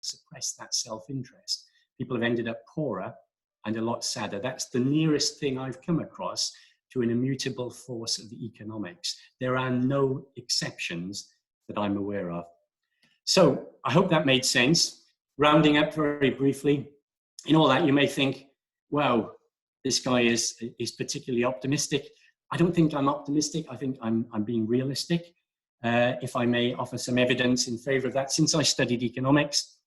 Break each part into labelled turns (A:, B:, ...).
A: suppressed that self-interest, people have ended up poorer and a lot sadder. That's the nearest thing I've come across to an immutable force of economics. There are no exceptions that I'm aware of. So I hope that made sense. Rounding up very briefly, in all that you may think, wow, this guy is particularly optimistic. I don't think I'm optimistic. I think I'm being realistic. If I may offer some evidence in favor of that, since I studied economics,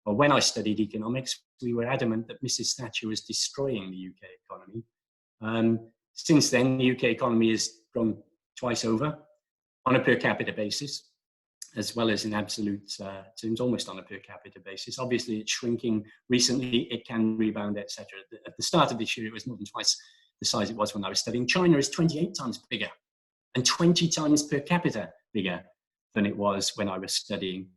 A: or when I studied economics, we were adamant that Mrs. Thatcher was destroying the UK economy. Since then, the UK economy has grown twice over on a per capita basis, as well as in absolute terms, almost on a per capita basis. Obviously, it's shrinking recently. It can rebound, etc. At the start of this year, it was more than twice the size it was when I was studying. China is 28 times bigger and 20 times per capita bigger than it was when I was studying.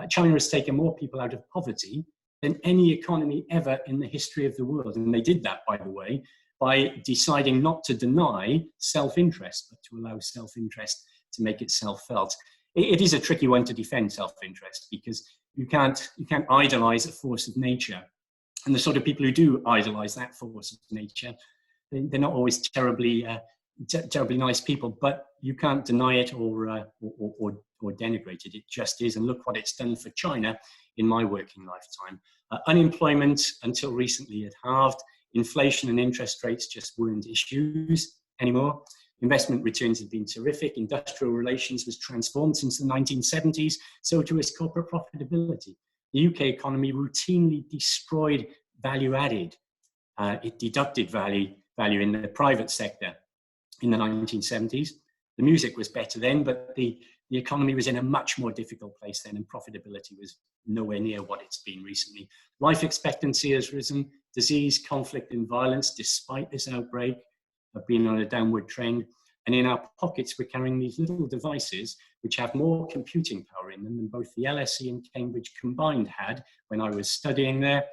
A: China has taken more people out of poverty than any economy ever in the history of the world. And they did that, by the way, by deciding not to deny self-interest, but to allow self-interest to make itself felt. It is a tricky one to defend self-interest, because you can't idolize a force of nature. And the sort of people who do idolize that force of nature, they're not always terribly nice people, but you can't deny it or denigrate it. It just is. And look what it's done for China in my working lifetime. Unemployment until recently had halved. Inflation and interest rates just weren't issues anymore. Investment returns have been terrific. Industrial relations was transformed since the 1970s. So too is corporate profitability. The UK economy routinely destroyed value added. It deducted value in the private sector in the 1970s. The music was better then, but the economy was in a much more difficult place then, and profitability was nowhere near what it's been recently. Life expectancy has risen. Disease, conflict, and violence, despite this outbreak, have been on a downward trend. And in our pockets, we're carrying these little devices which have more computing power in them than both the LSE and Cambridge combined had when I was studying there.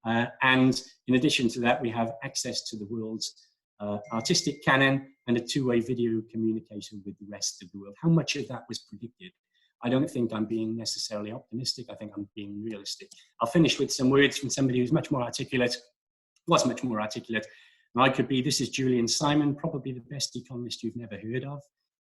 A: And in addition to that, we have access to the world's artistic canon and a two-way video communication with the rest of the world. How much of that was predicted? I don't think I'm being necessarily optimistic. I think I'm being realistic. I'll finish with some words from somebody who's much more articulate, was much more articulate. And I could be, this is Julian Simon, probably the best economist you've never heard of.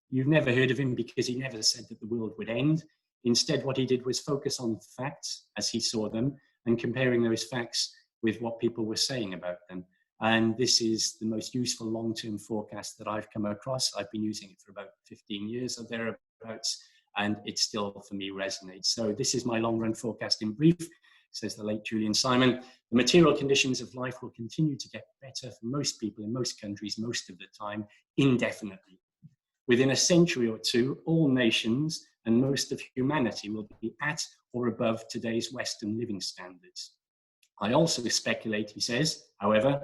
A: You've never heard of him because he never said that the world would end. Instead, what he did was focus on facts as he saw them and comparing those facts with what people were saying about them. And this is the most useful long-term forecast that I've come across. I've been using it for about 15 years or thereabouts, and it still, for me, resonates. So this is my long-run forecast in brief, says the late Julian Simon. The material conditions of life will continue to get better for most people in most countries most of the time, indefinitely. Within a century or two, all nations and most of humanity will be at or above today's Western living standards. I also speculate, he says, however,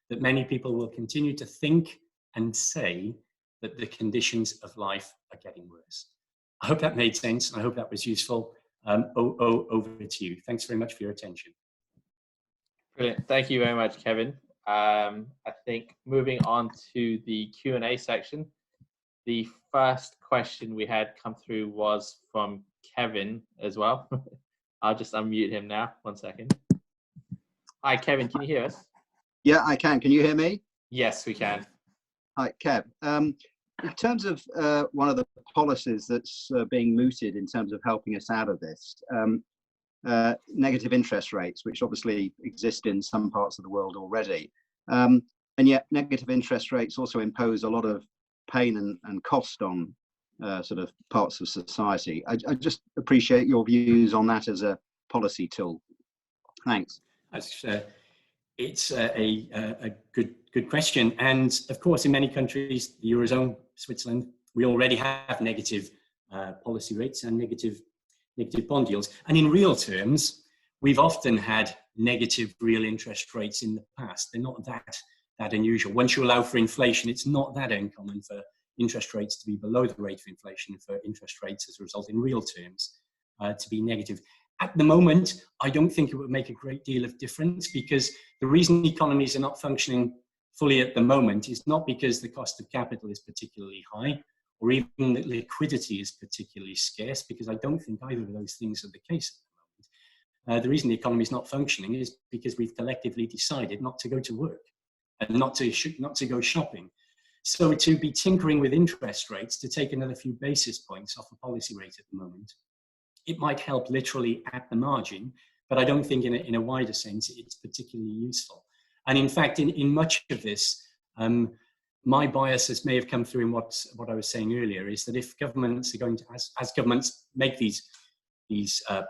A: that many people will continue to think and say that the conditions of life are getting worse. I hope that made sense. I hope that was useful. Over to you. Thanks very much for your attention.
B: Brilliant. Thank you very much, Kevin. I think moving on to the Q&A section, the first question we had come through was from Kevin as well. I'll just unmute him now. 1 second. Hi, Kevin. Can you hear us?
C: Yeah, I can. Can you hear me?
B: Yes, we can.
C: Hi, Kev. In terms of one of the policies that's being mooted in terms of helping us out of this, negative interest rates, which obviously exist in some parts of the world already. And yet negative interest rates also impose a lot of pain and cost on sort of parts of society. I just appreciate your views on that as a policy tool. Thanks.
A: It's a good question. And of course, in many countries, the Eurozone, Switzerland, we already have negative policy rates and negative bond yields. And in real terms, we've often had negative real interest rates in the past. They're not that unusual. Once you allow for inflation, it's not that uncommon for interest rates to be below the rate of inflation, for interest rates as a result in real terms to be negative. At the moment, I don't think it would make a great deal of difference, because the reason economies are not functioning fully at the moment is not because the cost of capital is particularly high, or even that liquidity is particularly scarce, because I don't think either of those things are the case at the moment. the reason the economy is not functioning is because we've collectively decided not to go to work and not to go shopping. So to be tinkering with interest rates to take another few basis points off a policy rate at the moment, it might help literally at the margin, but I don't think in a wider sense it's particularly useful. And in fact, in much of this, my biases may have come through in what I was saying earlier, is that if governments are going to, as governments make these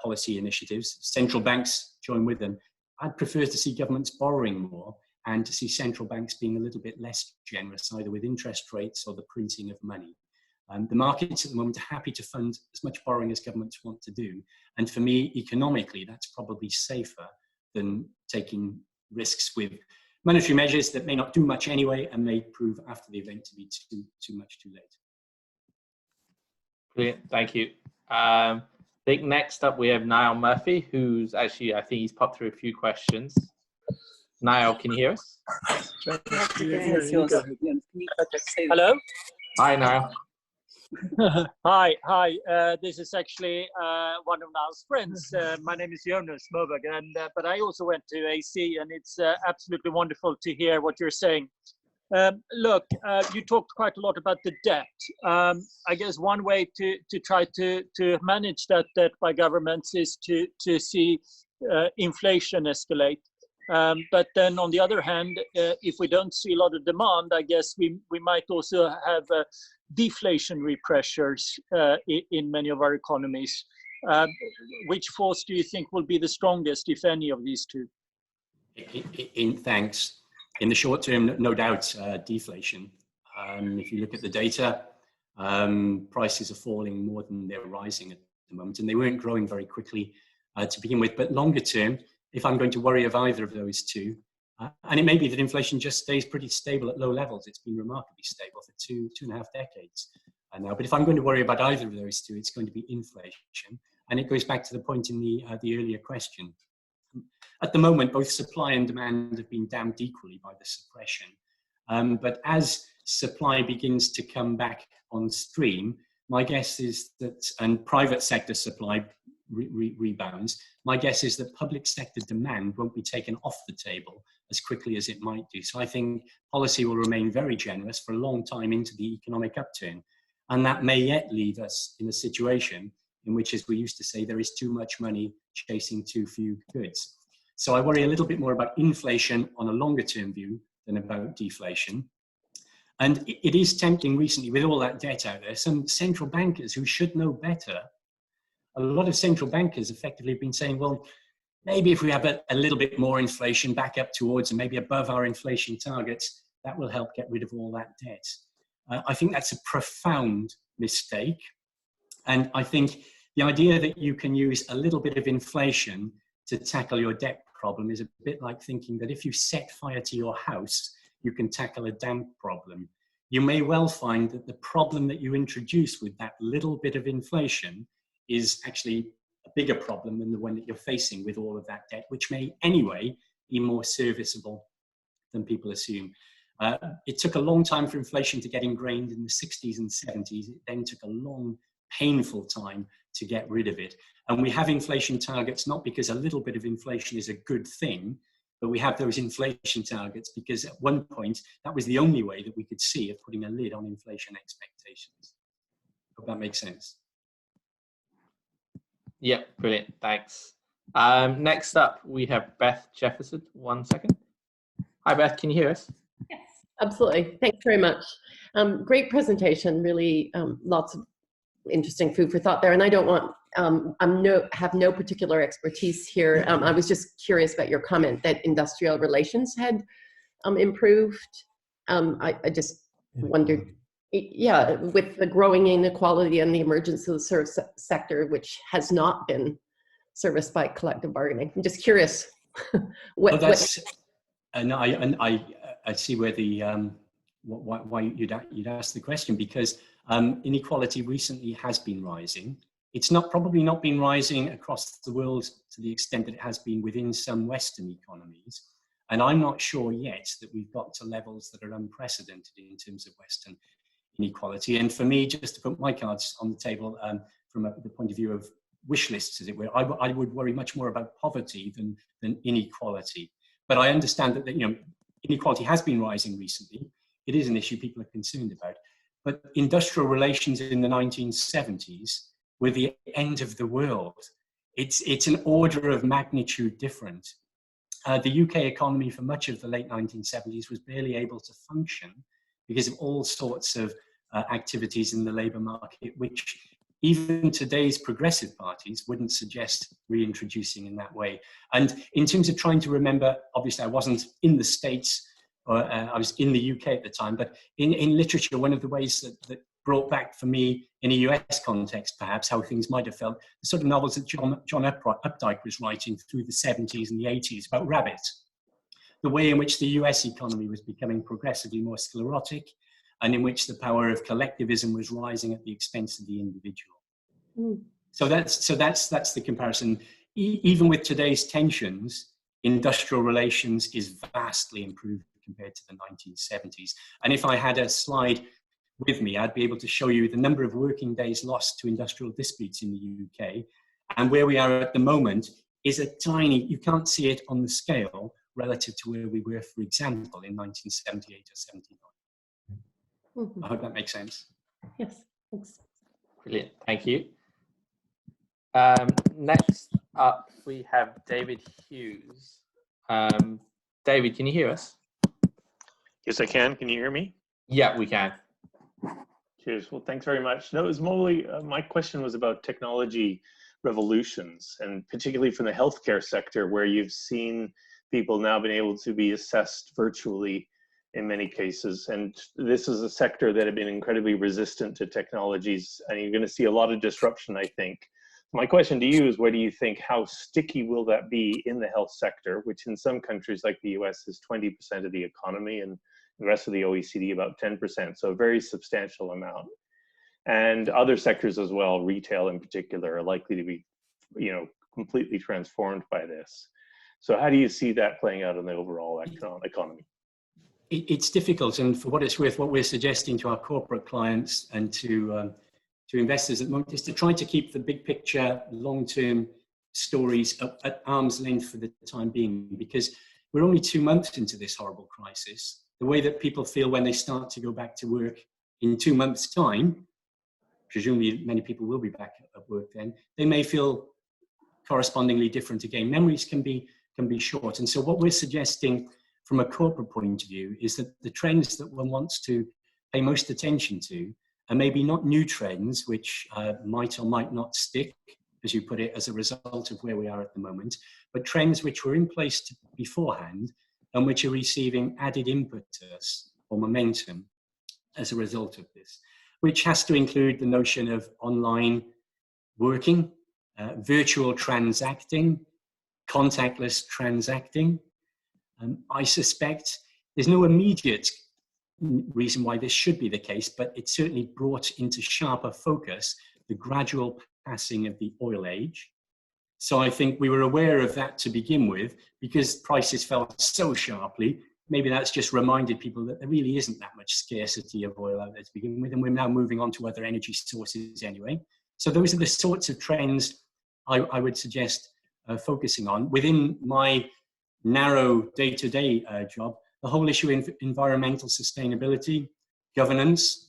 A: policy initiatives, central banks join with them, I'd prefer to see governments borrowing more and to see central banks being a little bit less generous, either with interest rates or the printing of money. The markets at the moment are happy to fund as much borrowing as governments want to do. And for me, economically, that's probably safer than taking risks with monetary measures that may not do much anyway and may prove after the event to be too much too late.
B: Brilliant, thank you. I think next up we have Niall Murphy, who's actually, I think he's popped through a few questions. Niall, can you hear us?
D: Hello?
B: Hi, Niall.
D: Hi. This is actually one of Niall's friends. My name is Jonas Moberg, and but I also went to AC, and it's absolutely wonderful to hear what you're saying. Look, you talked quite a lot about the debt. I guess one way to try to manage that debt by governments is to see inflation escalate. But then on the other hand, if we don't see a lot of demand, I guess we might also have deflationary pressures in many of our economies. Which force do you think will be the strongest, if any, of these two?
A: Thanks. In the short term, no doubt, deflation. If you look at the data, prices are falling more than they're rising at the moment, and they weren't growing very quickly to begin with. But longer term, if I'm going to worry of either of those two, and it may be that inflation just stays pretty stable at low levels. It's been remarkably stable for two and a half decades now. But if I'm going to worry about either of those two, it's going to be inflation. And it goes back to the point in the earlier question. At the moment, both supply and demand have been damned equally by the suppression. But as supply begins to come back on stream, my guess is that, and private sector supply rebounds, my guess is that public sector demand won't be taken off the table as quickly as it might do. So I think policy will remain very generous for a long time into the economic upturn. And that may yet leave us in a situation in which, as we used to say, there is too much money chasing too few goods. So I worry a little bit more about inflation on a longer term view than about deflation. And it is tempting recently, with all that debt out there, some central bankers who should know better, a lot of central bankers effectively have been saying, well, maybe if we have a little bit more inflation back up towards and maybe above our inflation targets, that will help get rid of all that debt. I think that's a profound mistake. And I think the idea that you can use a little bit of inflation to tackle your debt problem is a bit like thinking that if you set fire to your house, you can tackle a damp problem. You may well find that the problem that you introduce with that little bit of inflation is actually a bigger problem than the one that you're facing with all of that debt, which may anyway be more serviceable than people assume. It took a long time for inflation to get ingrained in the 60s and 70s. It then took a long, painful time to get rid of it. And we have inflation targets not because a little bit of inflation is a good thing, but we have those inflation targets because at one point that was the only way that we could see of putting a lid on inflation expectations. Hope that makes sense.
B: Yeah, brilliant. Thanks. Next up, we have Beth Jefferson. 1 second. Hi, Beth. Can you hear us?
E: Yes, absolutely. Thanks very much. Great presentation. Really, lots of interesting food for thought there. And I don't want, have no particular expertise here. I was just curious about your comment that industrial relations had improved. I just wondered. Yeah, with the growing inequality and the emergence of the service sector, which has not been serviced by collective bargaining. I'm just curious.
A: I see where the why you'd ask the question, because inequality recently has been rising. It's probably not been rising across the world to the extent that it has been within some Western economies. And I'm not sure yet that we've got to levels that are unprecedented in terms of Western inequality. And for me, just to put my cards on the table from the point of view of wish lists, as it were. I would worry much more about poverty than inequality. But I understand that, you know, inequality has been rising recently. It is an issue people are concerned about. But industrial relations in the 1970s were the end of the world. It's an order of magnitude different. The UK economy for much of the late 1970s was barely able to function because of all sorts of activities in the labour market, which even today's progressive parties wouldn't suggest reintroducing in that way. And in terms of trying to remember, obviously I wasn't in the States, or I was in the UK at the time, but in literature, one of the ways that brought back for me in a US context, perhaps, how things might have felt, the sort of novels that John Updike was writing through the 70s and the 80s about rabbits, the way in which the US economy was becoming progressively more sclerotic, and in which the power of collectivism was rising at the expense of the individual. Mm. So that's the comparison. Even with today's tensions, industrial relations is vastly improved compared to the 1970s. And if I had a slide with me, I'd be able to show you the number of working days lost to industrial disputes in the UK. And where we are at the moment is a tiny, you can't see it on the scale relative to where we were, for example, in 1978 or 79. Mm-hmm. I hope that makes sense.
E: Yes, thanks.
B: Brilliant, thank you. Next up, we have David Hughes. David, can you hear us?
F: Yes, I can. Can you hear me?
B: Yeah, we can.
F: Cheers. Well, thanks very much. No, it was mostly, my question was about technology revolutions, and particularly from the healthcare sector, where you've seen people now been able to be assessed virtually in many cases. And this is a sector that had been incredibly resistant to technologies, and you're going to see a lot of disruption, I think. My question to you is, where do you think, how sticky will that be in the health sector, which in some countries like the US is 20% of the economy, and the rest of the OECD about 10%, so a very substantial amount. And other sectors as well, retail in particular, are likely to be, you know, completely transformed by this. So how do you see that playing out in the overall economy?
A: It's difficult, and for what it's worth, what we're suggesting to our corporate clients and to investors at the moment is to try to keep the big picture, long-term stories at arm's length for the time being, because we're only 2 months into this horrible crisis. The way that people feel when they start to go back to work in 2 months' time, presumably many people will be back at work then, they may feel correspondingly different again. Memories can be short. And so what we're suggesting from a corporate point of view is that the trends that one wants to pay most attention to are maybe not new trends, which might or might not stick, as you put it, as a result of where we are at the moment, but trends which were in place beforehand and which are receiving added impetus or momentum as a result of this, which has to include the notion of online working, virtual transacting, contactless transacting. I suspect there's no immediate reason why this should be the case, but it certainly brought into sharper focus the gradual passing of the oil age. So I think we were aware of that to begin with, because prices fell so sharply. Maybe that's just reminded people that there really isn't that much scarcity of oil out there to begin with, and we're now moving on to other energy sources anyway. So those are the sorts of trends I would suggest focusing on. Within my narrow day-to-day job, the whole issue of environmental sustainability, governance,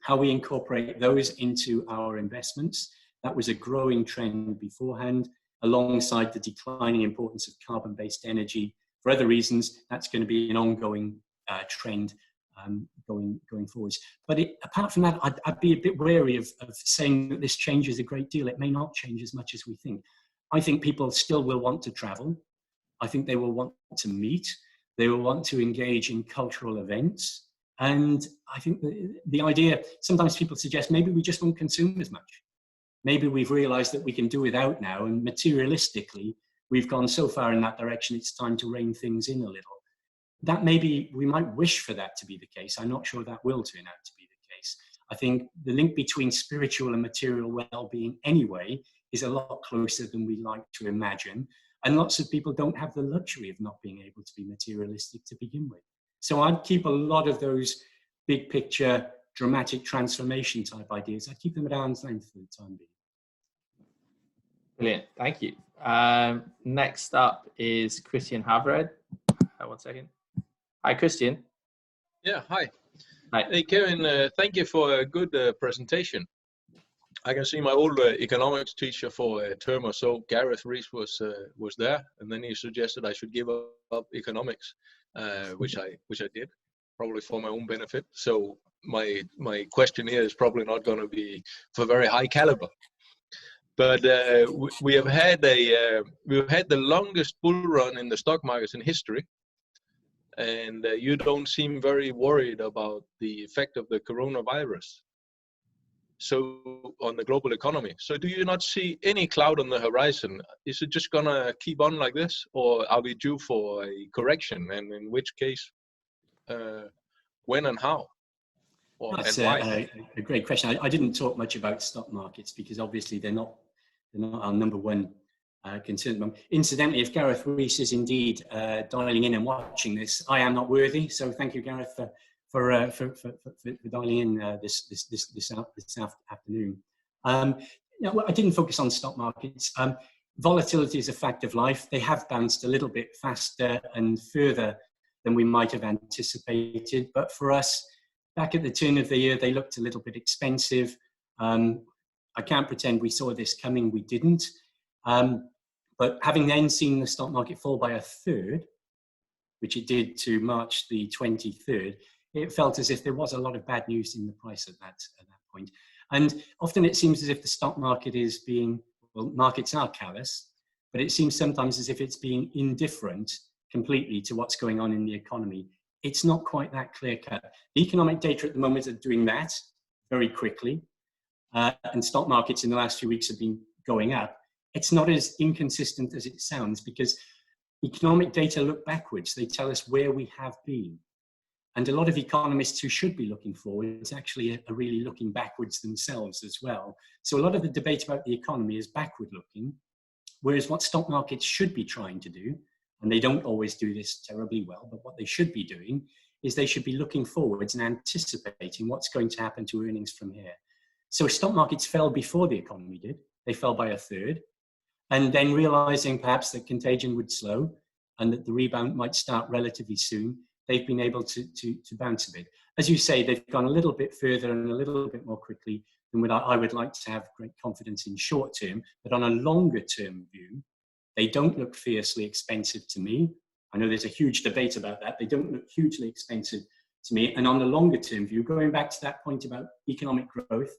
A: how we incorporate those into our investments. That was a growing trend beforehand, alongside the declining importance of carbon-based energy. For other reasons, that's going to be an ongoing trend going forwards. But apart from that, I'd be a bit wary of saying that this changes a great deal. It may not change as much as we think. I think people still will want to travel. I think they will want to meet. They will want to engage in cultural events. And I think the idea, sometimes people suggest maybe we just won't consume as much. Maybe we've realized that we can do without now, and materialistically, we've gone so far in that direction, it's time to rein things in a little. That maybe we might wish for that to be the case. I'm not sure that will turn out to be the case. I think the link between spiritual and material well-being anyway is a lot closer than we like to imagine. And lots of people don't have the luxury of not being able to be materialistic to begin with. So I'd keep a lot of those big picture, dramatic transformation type ideas. I'd keep them at arm's length for the time being.
B: Brilliant, thank you. Next up is Christian Havred. 1 second. Hi, Christian.
G: Yeah, hi.
B: Hi.
G: Hey, Kevin, thank you for a good presentation. I can see my old economics teacher for a term or so, Gareth Rees, was there, and then he suggested I should give up economics, which I did, probably for my own benefit. So my question here is probably not going to be for very high caliber. But we've had the longest bull run in the stock markets in history, and you don't seem very worried about the effect of the coronavirus on the global economy. So do you not see any cloud on the horizon? Is it just gonna keep on like this, or are we due for a correction? And in which case, when and how?
A: That's
G: and why?
A: a great question. I didn't talk much about stock markets because obviously they're not our number one concern. Incidentally, if Gareth Rees is indeed dialing in and watching this, I am not worthy. So thank you, Gareth, for dialing in this afternoon. No, I didn't focus on stock markets. Volatility is a fact of life. They have bounced a little bit faster and further than we might have anticipated. But for us, back at the turn of the year, they looked a little bit expensive. I can't pretend we saw this coming. We didn't. But having then seen the stock market fall by a third, which it did to March the 23rd, it felt as if there was a lot of bad news in the price at that point. And often it seems as if the stock market is markets are callous, but it seems sometimes as if it's being indifferent completely to what's going on in the economy. It's not quite that clear cut. The economic data at the moment are doing that very quickly. And stock markets in the last few weeks have been going up. It's not as inconsistent as it sounds because economic data look backwards. They tell us where we have been. And a lot of economists who should be looking forwards actually are really looking backwards themselves as well. So a lot of the debate about the economy is backward looking, whereas what stock markets should be trying to do, and they don't always do this terribly well, but what they should be doing is they should be looking forwards and anticipating what's going to happen to earnings from here. So stock markets fell before the economy did. They fell by a third. And then realizing perhaps that contagion would slow and that the rebound might start relatively soon, they've been able to bounce a bit. As you say, they've gone a little bit further and a little bit more quickly than what I would like to have great confidence in short term. But on a longer term view, they don't look fiercely expensive to me. I know there's a huge debate about that. They don't look hugely expensive to me. And on the longer term view, going back to that point about economic growth,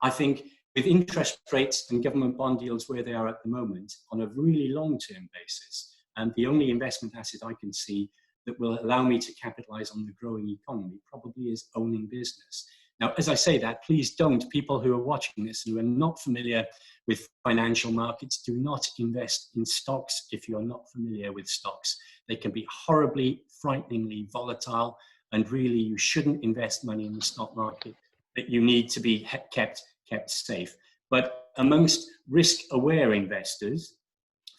A: I think with interest rates and government bond yields where they are at the moment, on a really long-term basis, and the only investment asset I can see that will allow me to capitalize on the growing economy probably is owning business. Now, as I say that, please don't, people who are watching this who are not familiar with financial markets, do not invest in stocks if you're not familiar with stocks. They can be horribly, frighteningly volatile, and really you shouldn't invest money in the stock market, that you need to be kept safe. But amongst risk-aware investors,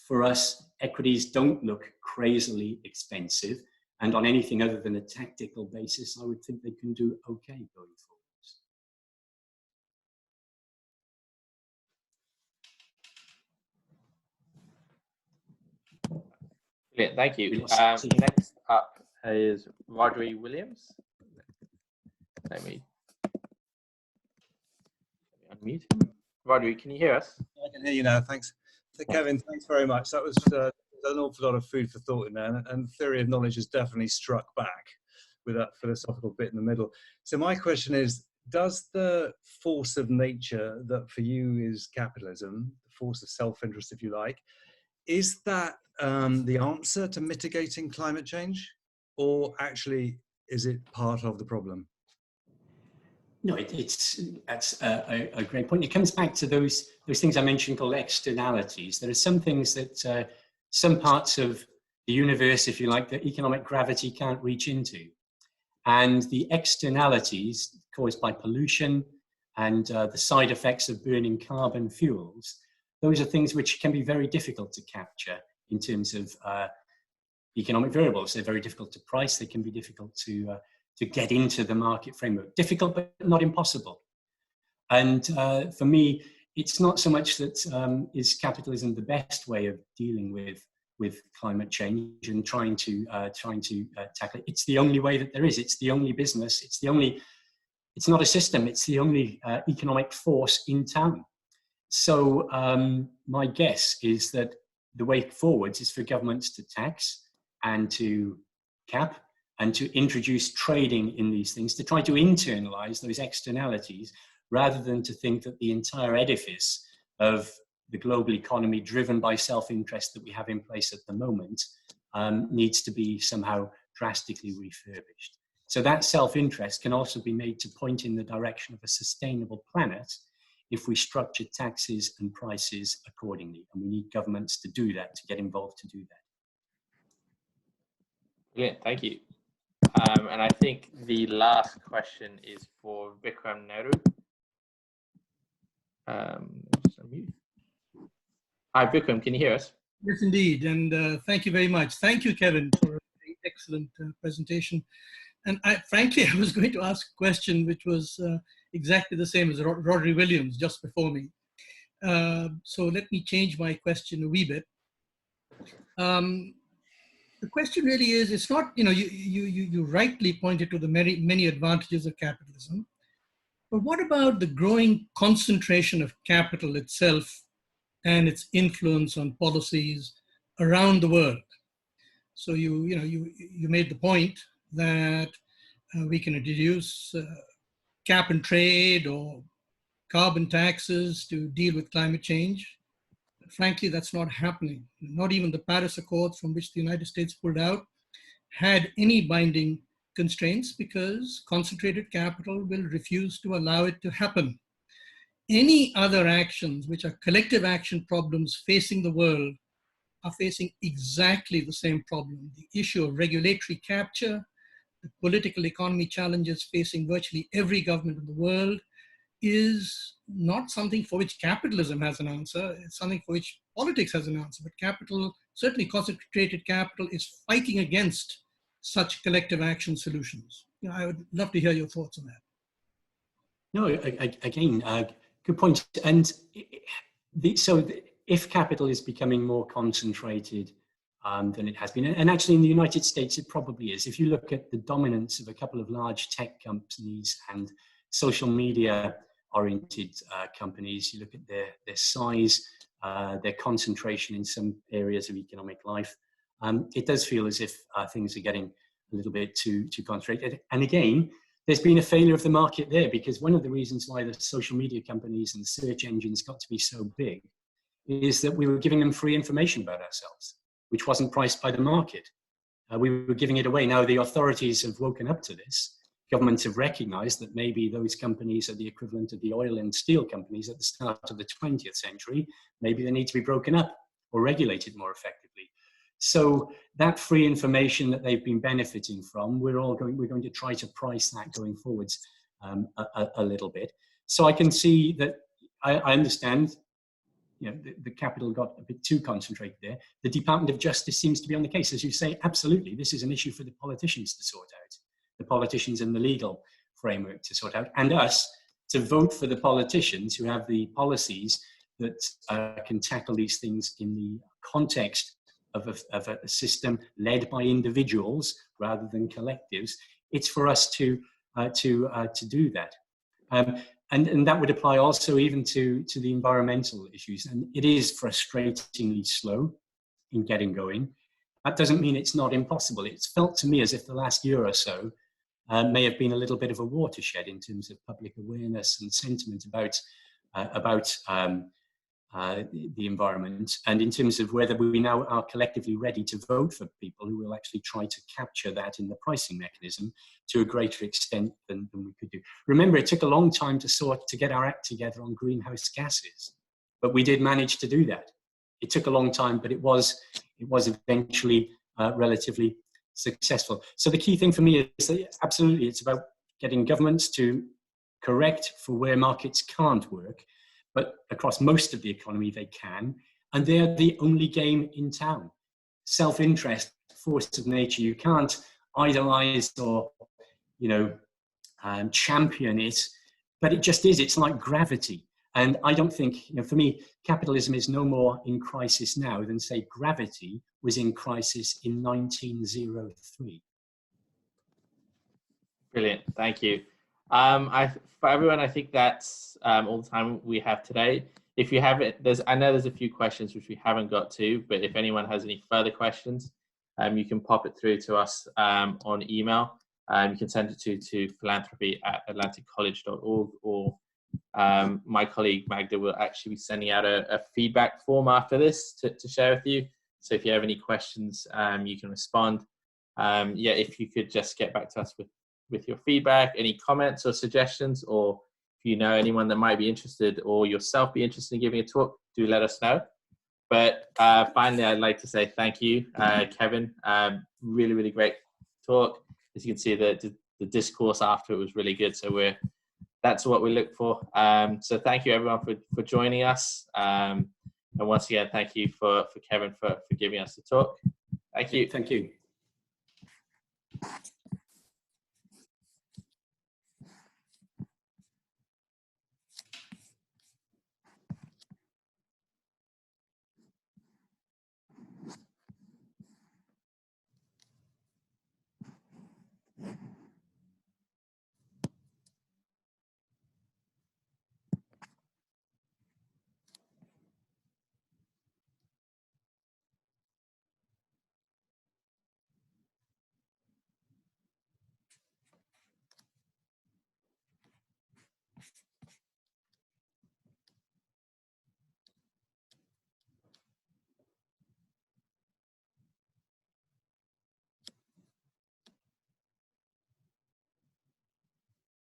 A: for us, equities don't look crazily expensive. And on anything other than a tactical basis, I would think they can do okay going forwards.
B: Brilliant, thank you. Next up is Rodri Williams. Let me unmute him. Rodri, can you hear us?
H: I can hear you now, thanks. So Kevin, thanks very much. That was an awful lot of food for thought in there, and theory of knowledge has definitely struck back with that philosophical bit in the middle. So my question is, does the force of nature that for you is capitalism, the force of self-interest, if you like, is that the answer to mitigating climate change, or actually is it part of the problem?
A: No, that's a great point. It comes back to those things I mentioned called externalities. There are some things that some parts of the universe, if you like, that economic gravity can't reach into. And the externalities caused by pollution and the side effects of burning carbon fuels, those are things which can be very difficult to capture in terms of economic variables. They're very difficult to price. They can be difficult to get into the market framework. Difficult, but not impossible. And for me, it's not so much that is capitalism the best way of dealing with climate change and trying to tackle it. It's the only way that there is. It's the only business. It's not a system. It's the only economic force in town. So my guess is that the way forwards is for governments to tax and to cap and to introduce trading in these things, to try to internalize those externalities, rather than to think that the entire edifice of the global economy, driven by self-interest that we have in place at the moment, needs to be somehow drastically refurbished. So that self-interest can also be made to point in the direction of a sustainable planet if we structure taxes and prices accordingly. And we need governments to do that, to get involved to do that.
B: Brilliant, thank you. And I think the last question is for Vikram Nehru. Hi, Vikram, can you hear us?
I: Yes, indeed. And thank you very much. Thank you, Kevin, for an excellent presentation. And frankly, I was going to ask a question which was exactly the same as Rodri Williams just before me. So let me change my question a wee bit. The question really is, it's not, you rightly pointed to the many advantages of capitalism, but what about the growing concentration of capital itself and its influence on policies around the world? So you made the point that we can introduce cap and trade or carbon taxes to deal with climate change. But frankly, that's not happening. Not even the Paris Accords, from which the United States pulled out, had any binding constraints because concentrated capital will refuse to allow it to happen. Any other actions which are collective action problems facing the world are facing exactly the same problem. The issue of regulatory capture, the political economy challenges facing virtually every government in the world, is not something for which capitalism has an answer. It's something for which politics has an answer. But capital, certainly concentrated capital, is fighting against such collective action solutions. I would love to hear your thoughts on that.
A: No, again, good point. And if capital is becoming more concentrated than it has been, and actually in the United States it probably is. If you look at the dominance of a couple of large tech companies and social media oriented companies, you look at their size, their concentration in some areas of economic life, it does feel as if things are getting a little bit too concentrated. And again, there's been a failure of the market there, because one of the reasons why the social media companies and the search engines got to be so big is that we were giving them free information about ourselves, which wasn't priced by the market. We were giving it away. Now the authorities have woken up to this. Governments have recognized that maybe those companies are the equivalent of the oil and steel companies at the start of the 20th century. Maybe they need to be broken up or regulated more effectively. So that free information that they've been benefiting from, we're going to try to price that going forwards a little bit. So I can see that, I understand, the capital got a bit too concentrated there. The Department of Justice seems to be on the case. As you say, absolutely, this is an issue for the politicians to sort out, the politicians in the legal framework to sort out, and us to vote for the politicians who have the policies that can tackle these things in the context of a system led by individuals rather than collectives. It's for us to do that. And that would apply also even to the environmental issues. And it is frustratingly slow in getting going. That doesn't mean it's not impossible. It's felt to me as if the last year or so may have been a little bit of a watershed in terms of public awareness and sentiment about the environment, and in terms of whether we now are collectively ready to vote for people who will actually try to capture that in the pricing mechanism to a greater extent than we could do. Remember, it took a long time to get our act together on greenhouse gases, but we did manage to do that. It took a long time, but it was eventually relatively successful. So the key thing for me is that absolutely it's about getting governments to correct for where markets can't work, but across most of the economy they can, and they're the only game in town. Self-interest, force of nature, you can't idolize or champion it, but it just is. It's like gravity. And I don't think, for me, capitalism is no more in crisis now than, say, gravity was in crisis in 1903.
B: Brilliant, thank you. For everyone, I think that's all the time we have today. If you have it, I know there's a few questions which we haven't got to, but if anyone has any further questions, you can pop it through to us on email. You can send it to philanthropy@atlanticcollege.org, or my colleague Magda will actually be sending out a feedback form after this to share with you. So if you have any questions, you can respond. If you could just get back to us with your feedback, any comments or suggestions, or if you know anyone that might be interested or yourself be interested in giving a talk, do let us know. But finally, I'd like to say thank you, Kevin. Really, really great talk. As you can see, the discourse after it was really good. So that's what we look for. So thank you everyone for joining us. And once again, thank you for Kevin for giving us the talk. Thank you.
A: Thank you.